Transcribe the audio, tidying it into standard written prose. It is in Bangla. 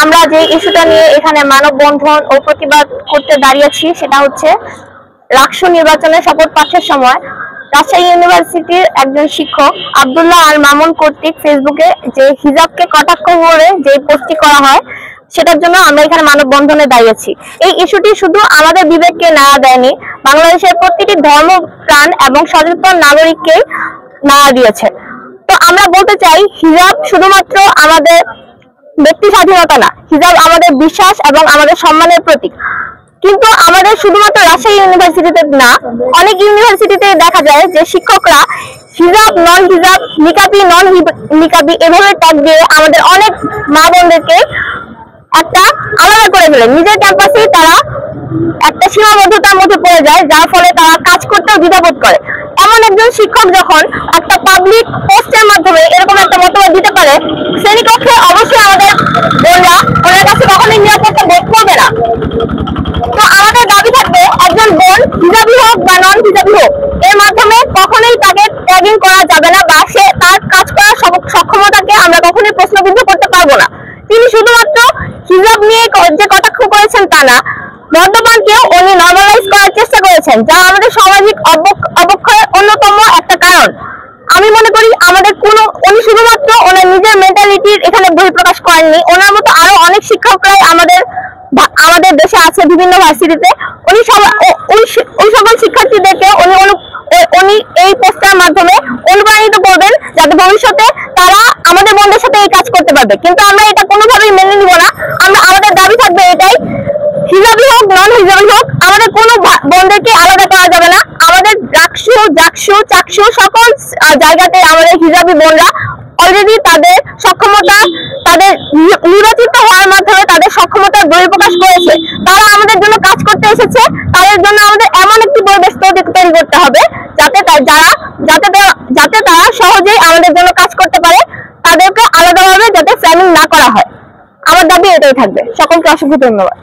আমরা যে ইস্যুটা নিয়ে এখানে মানববন্ধন ও প্রতিবাদ করতে দাঁড়িয়েছি সেটা হচ্ছে রাকসু নির্বাচনের শপথ পাঠের সময় রাজশাহী ইউনিভার্সিটির একজন শিক্ষক আব্দুল্লাহ আল মামুন কর্তৃক ফেসবুকে যে হিজাবকে কটাক্ষ করে যে পোস্টটি করা হয় সেটার জন্য আমরা এখানে মানববন্ধনে দাঁড়িয়েছি। এই ইস্যুটি শুধু আমাদের বিবেককে নাড়া দেয়নি, বাংলাদেশের প্রতিটি ধর্মপ্রাণ এবং সচেতন নাগরিককে নাড়া দিয়েছে। তো আমরা বলতে চাই, হিজাব শুধুমাত্র আমাদের ব্যক্তি স্বাধীনতা না, হিজাব আমাদের বিশ্বাস এবং আমাদের সম্মানের প্রতীক। কিন্তু আমাদের শুধুমাত্র রাজশাহী ইউনিভার্সিটিতে না, অনেক ইউনিভার্সিটিতে দেখা যায় যে শিক্ষকরা হিজাব, নন হিজাব, নিকাবি, নন নিকাবি এভাবে ট্যাগ দিয়ে আমাদের অনেক মা বোনদেরকে একটা আলাদা করে ফেলে। নিজের ক্যাম্পাসে তারা একটা সীমাবদ্ধতার মধ্যে পড়ে যায়, যার ফলে তারা কাজ করতেও দ্বিধাবোধ করে। এমন একজন শিক্ষক যখন একটা পাবলিক পোস্টের মাধ্যমে এরকম একটা মতামত দিতে পারে, শ্রেণীকক্ষে অবশ্যই আমাদের বোনরা ওনার কাছে কখনোই নিরাপত্তা বোধ করবে না। তো আমাদের দাবি থাকবে, একজন বোন হিজাবি হোক বা নন হিজাবি হোক, এর মাধ্যমে কখনোই তাকে ট্যাগিং করা যাবে না বা সে তার কাজ করার সক্ষমতাকে আমরা কখনোই প্রশ্নবিদ্ধ করতে পারবো না। তিনি শুধুমাত্র হিজাব নিয়ে যে কটাক্ষ করেছেন তা না, মদ্যপানকেও উনি নর্মালাইজ করার চেষ্টা করেছেন, যা আমাদের সামাজিক অবক্ষয়ের অন্যতম একটা কারণ। আমি মনে করি উনি শুধুমাত্র ওনার নিজের মেন্টালিটির এখানে বহিঃপ্রকাশ করেননি, ওনার মতো আরো অনেক শিক্ষকরাই আমাদের দেশে আছে বিভিন্ন ভার্সিটিতে। ওই সকল শিক্ষার্থীদেরকে উনি এই পোস্টার মাধ্যমে অনুপ্রাণিত করবেন, যাতে ভবিষ্যতে তারা আমাদের বোনদের সাথে এই কাজ করতে পারবে। কিন্তু আমরা এটা কোনোভাবেই মেনে নিব না। আমাদের দাবি থাকবে এটাই, হিজাবি হোক নন হিজাবি হোক, আমাদের কোনো বোনদেরকে আলাদা করা যাবে না। আমাদের রাকসু, জাকসু, চাকসু সকল জায়গাতে আমাদের হিজাবি বোনরা অলরেডি তাদের সক্ষমতা, তাদের নির্বাচিত হওয়ার মাধ্যমে তাদের সক্ষমতার বহিঃপ্রকাশ করেছে। তারা আমাদের জন্য কাজ করতে এসেছে, তাদের জন্য আমাদের এমন একটি পরিবেশ তৈরি করতে হবে যাতে তারা সহজেই আমাদের জন্য কাজ করতে পারে, তাদেরকে আলাদাভাবে যাতে ফ্রেমিং না করা হয়। আমার দাবি এটাই থাকবে। সকলকে অসংখ্য ধন্যবাদ।